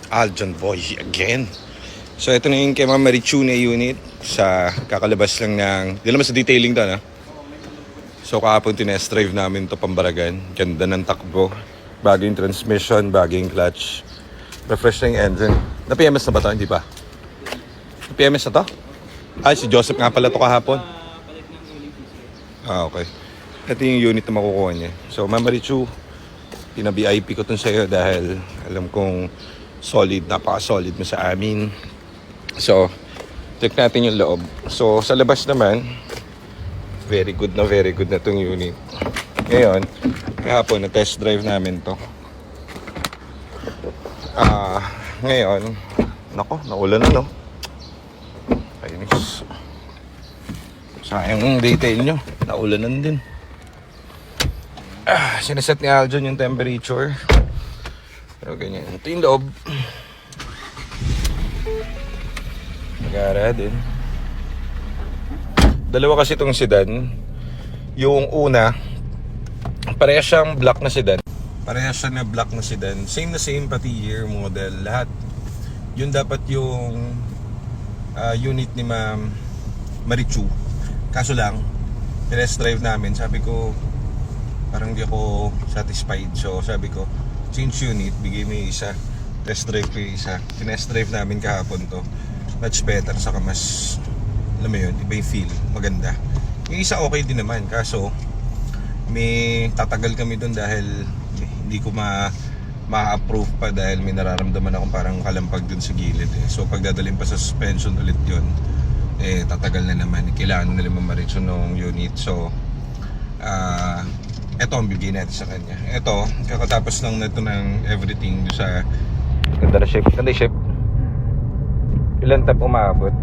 Aljon Boy again. So ito na yung kay Ma'am Marichu na unit sa kakalabas lang ng, di naman sa detailing to na. So kahapon tinest drive namin to Pambaragan. Ganda ng takbo, bagong transmission, bagong clutch, refresh na yung engine. Na-PMS na ba to? Hindi pa. Na-PMS na to? Ay, si Joseph nga pala to kahapon. Okay. Ito yung unit na makukuha niya. So Ma'am Marichu, pina-VIP ko to sa'yo dahil alam kong solid, napaka-solid mo sa amin. So, check natin yung loob. So, sa labas naman, very good na itong unit. Ngayon, kahapon na test drive namin to. Ngayon, nako, naulan na no. Kainis. Sayang yung detail nyo, naulanan din. Sinaset ni Aljon yung temperature. Pero ganyan. Ito yung loob. Magara din. Dalawa kasi itong sedan. Yung una, parehas siyang black na sedan. Parehas siya na black na sedan. Same na same, pati year, model, lahat. Yun dapat yung unit ni Ma'am Marichu. Kaso lang, test drive namin. Sabi ko, parang di ako satisfied. So sabi ko, change unit, bigay mo yung isa, test drive ko yung isa. Tinest drive namin kahapon to, much better, saka mas, alam mo yun, iba yung feel, maganda. Yung isa okay din naman, kaso may tatagal kami dun dahil hindi ko ma-approve pa dahil may nararamdaman akong parang kalampag dun sa gilid eh. So pag dadalhin pa sa suspension ulit yun, eh tatagal na naman, kailangan nila mamaritso nung unit. So ito ang bigay natin sa kanya. Ito, kakatapos lang na ito ng everything sa ganda na shape. Ganda yung shape. Ilan tap umabot?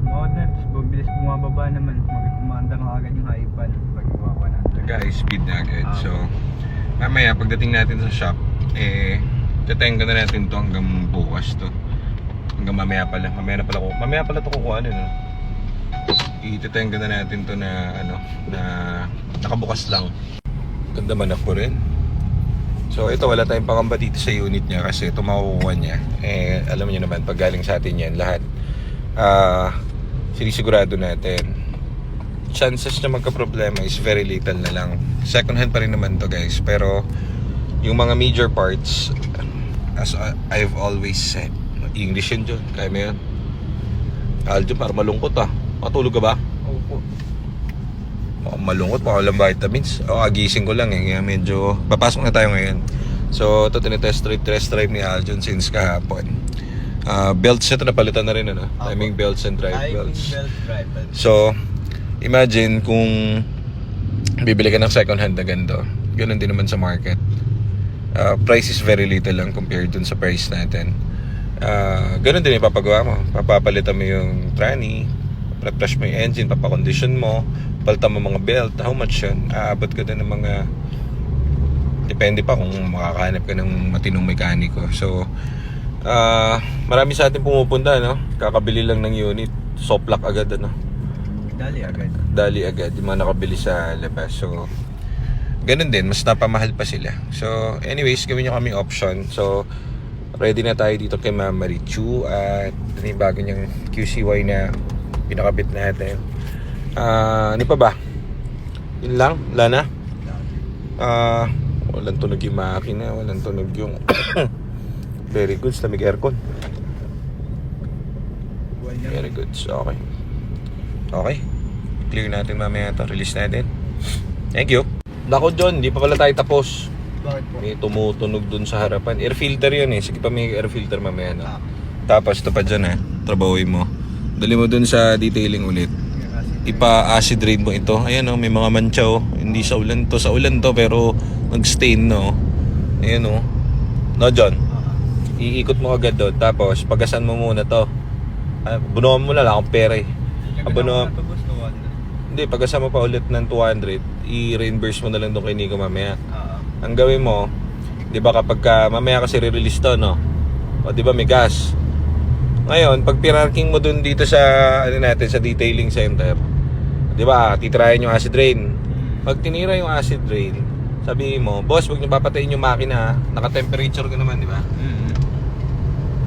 Models, mabilis bumababa naman. Mag-umanda ka agad yung high pan pag bumaba na. High speed na agad. So, mamaya pagdating natin sa shop, eh, tatayin ko na natin to hanggang bukas to. Hanggang mamaya pala. Mamaya pala to kukuha no? Itatayin ko na natin to na ano, na nakabukas lang. Ganda man ako rin. So ito, wala tayong pangamba dito sa unit niya kasi ito makukuha niya. Eh alam niyo naman, pag galing sa atin yan lahat, sinisigurado natin. Chances na magka-problema is very little na lang. Second hand pa rin naman to guys. Pero yung mga major parts, as I've always said, English yun dyan, kaya mo yun. Aljo, parang malungkot Matulog ka ba? Opo. Malungkot, walang vitamins. Gising ko lang eh. Kaya medyo, papasok na tayo ngayon. So, ito tinitest drive ni Aljon since kahapon. Belts ito napalitan na rin, ano? Timing belts and drive belts. So, imagine kung bibili ka ng second hand na ganito. Ganun din naman sa market. Price is very little lang compared dun sa price natin. Ganun din ipapagawa mo. Papapalitan mo yung tranny, refresh mo yung engine, papakondition mo, palitan mo mga belt. How much yun? Aabot ka din ng mga, depende pa kung makakahanap ka ng matinong mekaniko. So marami sa atin pumupunta, no? Kakabili lang ng unit, soplak agad, ano? Dali agad yung mga nakabili sa labas. So ganun din, mas napamahal pa sila. So anyways, gawin nyo kaming option. So ready na tayo dito kay Ma'am Marichu at ito yung bago niyang QCY na pinakabit natin. Ano pa ba? Yun lang? Wala na? Walang tunog yung makina, walang tunog yung very good, lamig aircon. Very good, so okay. Okay, clear natin mamaya ito, release natin. Thank you. Nako John, di pa pala tayo tapos. Bakit po? May tumutunog dun sa harapan. Air filter yun eh. Sige pa, may air filter mamaya no? Tapos ito pa dyan trabahoy mo. Dali mo dun sa detailing ulit. Ipa-acid rain mo ito. Ayan may mga mancha Hindi sa ulan to. Sa ulan to pero nag-stain no. Ayan No John? Iikot mo agad doon. Tapos pagasan mo muna to. Bunuhan mo na lang akong pera eh. Hindi, pagasan mo pa ulit ng 200. I-reimburse mo na lang doon kay Nico mamaya. Ang gawin mo, di ba kapag mamaya kasi re-release to, no? O di ba may gas? Ngayon, pag pinarking mo dun dito sa natin sa detailing center, di ba, titirayan yung acid rain. Pag tinira yung acid rain, Sabihin mo, boss, huwag niyo papatayin yung makina ha. Naka-temperature ka naman, di ba?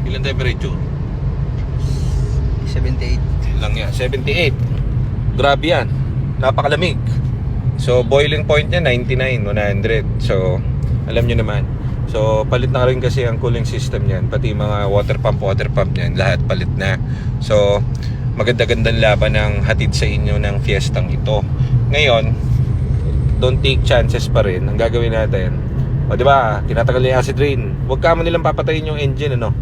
Ilan temperature? 78. Lang yan, 78. Grabe yan. Napakalamig. So, boiling point niya 99, 100. So, alam niyo naman. So, palit na rin kasi ang cooling system niyan. Pati mga water pump niyan. Lahat palit na. So, maganda-gandang laban ng hatid sa inyo ng Fiestang ito. Ngayon, don't take chances pa rin. Ang gagawin natin, o di ba, tinatagal yung acid rain. Huwag ka mo nilang papatayin yung engine, ano?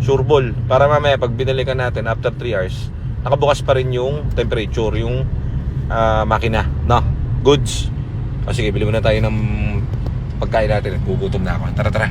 Sure ball. Para mamaya, pag binalikan natin after 3 hours, nakabukas pa rin yung temperature, yung makina, no? Goods. O sige, bili muna tayo ng pagkain natin. Gugutom na ako. Tara, tara.